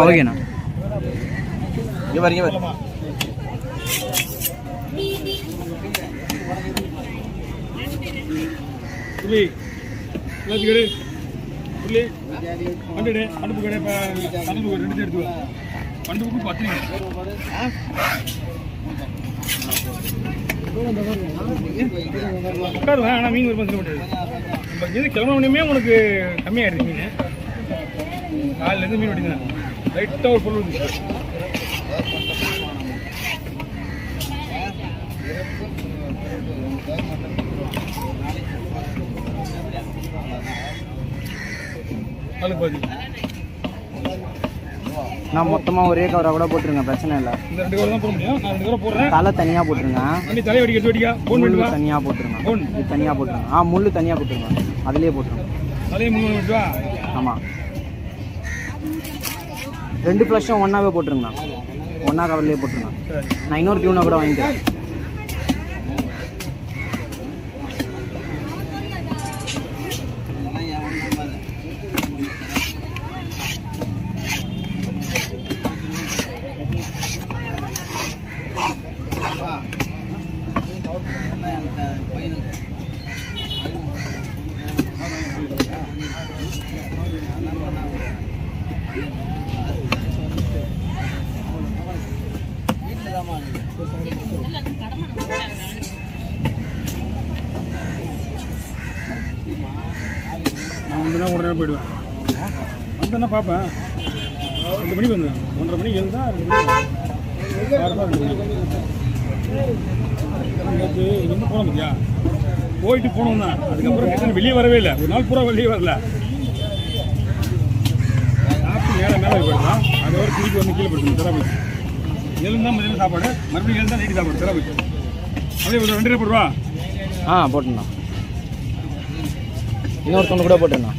ஓகேண்ணா. இங்கே வரீங்க அடுப்பு கடை இப்போ 2 எடுத்து பண்டுக்கு 10 உட்காருவேன். ஆனால் மீன் ஒரு பந்து முடியாது. இப்போ இது கிளம்பினே உனக்கு கம்மியாகிடுது மீன். காலிலேருந்து மீன் வெட்டிதான் லைட்டாக ஒரு பொருள் இருந்துச்சு. அதுக்கு பாதி நான் மொத்தமாக ஒரே கவராக கூட போட்டுருங்க, பிரச்சனை இல்லை. இந்த 2 கவர் தான் போட முடியும். நான் 2 கவர் போடுறேன். தலை தனியாக போட்டுருங்க. தலை வெடிக்க முள்ளு தனியாக போட்டுருங்க. இது தனியாக போட்டுருங்க. முள்ளு தனியாக போட்டுருங்க. அதுலேயே போட்டுருங்க. தலையே முள்ளு வெட்டுவா. ஆமாம், 2 ஃப்ளஷும் ஒன்றாவே போட்டுருங்கண்ணா. ஒன்றா கவர்லேயே போட்டுருங்க. நான் இன்னொரு டியூனை கூட வாங்கிக்கிறேன். நான் வந்துன்னா உடனே போயிடுவேன். வந்தேன்னா பார்ப்பேன். 2 மணிக்கு வந்தேன். 1:30 மணிக்கு எழுந்தா 2 மணிக்கு எங்கே போனோம் பார்த்தியா? போயிட்டு போனோம் தான். அதுக்கப்புறம் கிட்ட வெளியே வரவே இல்லை. ஒரு நாள் பூரா வெளியே வரல. சாப்பிட்டு மேலே போயிடலாம். அதோட திருப்பி வந்து கீழே போயிட்டு தரா போயிடுச்சு. எழுந்தா மதியம் சாப்பாடு, மறுபடியும் எழுந்தா நைட்டு சாப்பாடு தரா போயிடுச்சு. அப்படியே ஒரு 2 போடுவா. போட்டுண்ணா. இன்னொருத்தவங்க கூட போட்டுண்ணா.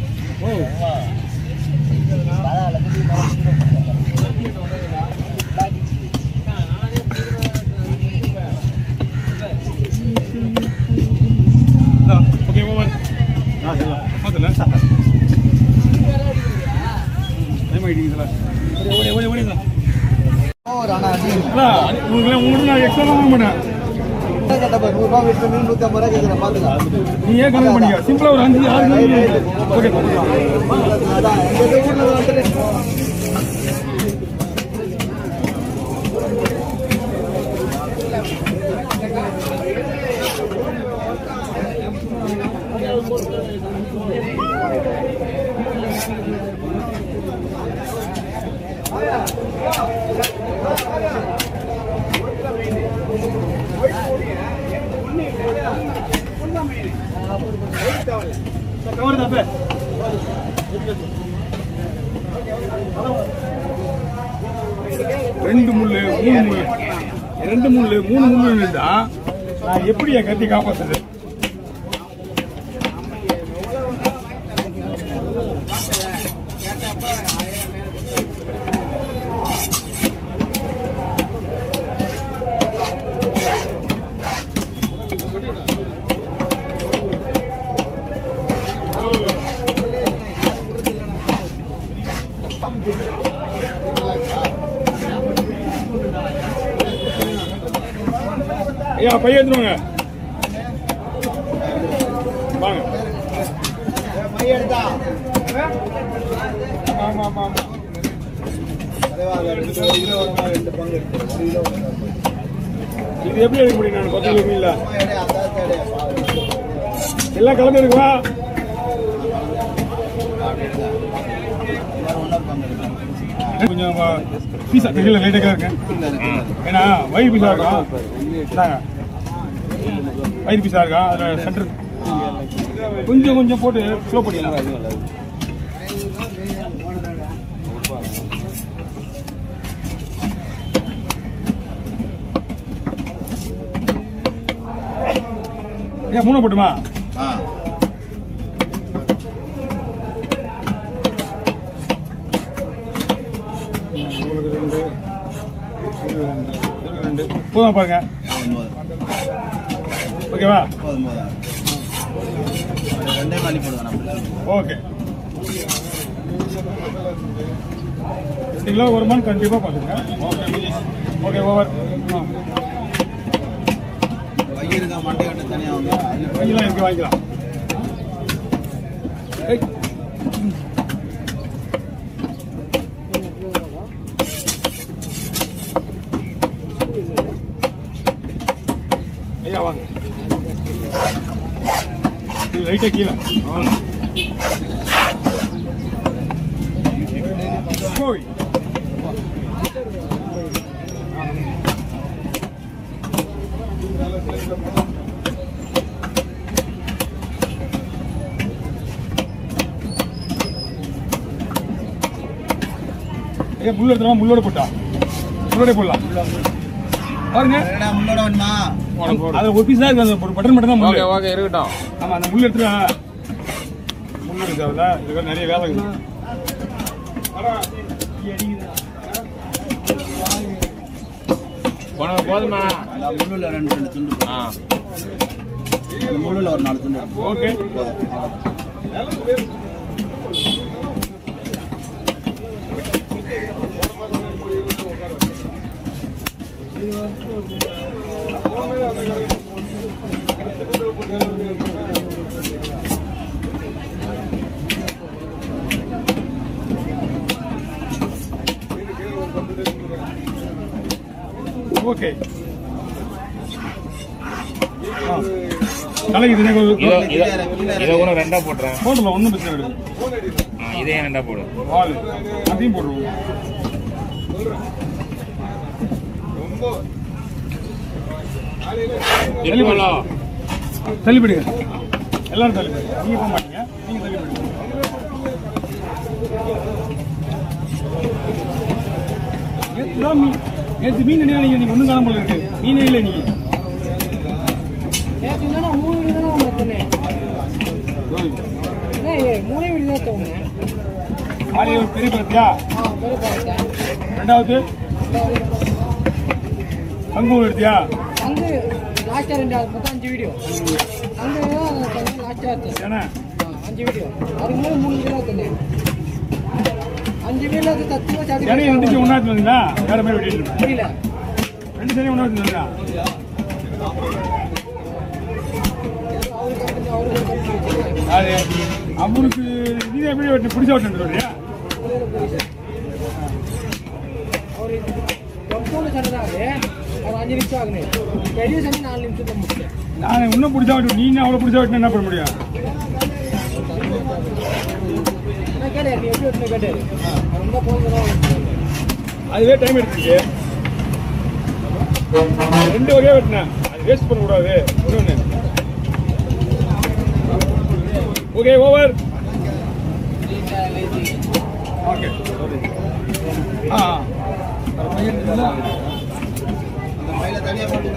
Okay over. பார்த்துல டைம் ஆகிட்டீங்களா? ஓடி உங்களுக்கு நான் எக்ஸ்ட்ரா வாங்க மாட்டேன். நீ ஏன் கணக்கு பண்ணிக்க? சிம்பிளா ஒரு 5-6 ஓகே. ரெண்டு முள்ளு 3 முள்ளு இருந்தா நான் எப்படி என் கத்தி காப்பாத்துறது? ஐயா பையன் எடுத்துருவாங்க. வாங்க இது எப்படி எடுக்க முடியும்? நான் 10 கிலோ மீன்ல எல்லாம் கலந்து இருக்குவா. கொஞ்சம் பீஸா தெரியல லைட்டாக இருக்கேன். ஏன்னா வயிறு பீஸா இருக்கும். வயிறு பீஸா இருக்கா? அதில் சென்டர் கொஞ்சம் போட்டு ஸ்லோ பண்ணிடலாம். ஏன் 3 போட்டுமா? போதும் பாருங்க. ஓகேவா? ஓகே. 2 கிலோ வருமானு கண்டிப்பாக பார்த்துங்க. Okay over. வாங்கிக்கலாம், இங்கே வாங்கிக்கலாம். ஐயா வாங்க, லைட்டாக கீழே போய் முள்ளு எடுத்துமா, முள்ளோட போட்டா முள்ளோட போடலாம் பாருங்க. முள்ளோட வேணுமா? அது ஒரு பீஸ் தான் இருக்கு, அந்த ஒரு பட்டன் மட்டும் தான் முள்ளு. ஓகே இருக்கட்டும். ஆமா, அந்த முள்ளு எடுத்துட்டு முள்ளு எடுத்தாவில்ல, இதுக்கு நிறைய வேலை இருக்குது. போதுமா? முள்ளுல 2 துண்டு. முள்ளுல ஒரு 4 துண்டு. ஓகே. ஓகே. தலைக்கு இதை கூட 2 போட்டுறேன். போடலாம், ஒன்றும் பிரச்சனை கிடையாது. இதே 2 போடும். வால் அதையும் போடுவோம். தள்ளிப்படுங்க, எல்லாரும் தள்ளிப்படுங்க. நீங்க போக மாட்டீங்க, நீங்க தள்ளிப்படுங்க. நேற்று மீன் நினைவு நீங்க ஒன்றும் காண போல இருக்கு. மீனே இல்லை நீங்க. பெரிய பழத்தியா? 2வது அங்கூர் எடுத்தியா? அங்கே லாஸ்ட்டாக 2 மொத்தம் 5 வீடியோ. அங்கே லாஸ்ட்டாக ஏன்னா 5 வீடியோ. அதுக்கு மேலே 3 கிலோ தண்ணி. 5 வீடியோ தத்துவ சாதி. சரி, 2 ஒன்றாச்சு வந்தீங்களா? வேற மாதிரி வெட்டிட்டு புரியல. 2 சரி ஒன்றாச்சு வந்தீங்களா? அது அவருக்கு நீ எப்படி வெட்டி பிடிச்ச வெட்டு இல்லையா? அவர் தொப்போடு சண்டை அவர் 5 நிமிஷம் ஆகுது. பெரிய சண்டை 4 நிமிஷம் தான் முடியும். நான் இன்னும் பிடிச்சா வெட்டு, நீ அவ்வளோ பிடிச்சா வெட்டினா என்ன பண்ண முடியும்? நான் கேட்டார், நீ எப்படி வெட்டின கேட்டார். ரொம்ப போகிறோம். அதுவே டைம் எடுத்துச்சு. 2 வகையாக வெட்டினேன், அது வேஸ்ட் பண்ணக்கூடாது. இன்னொன்று ஓகே ஓவர். ஓகே. அந்த பையில தனியாக போட்டு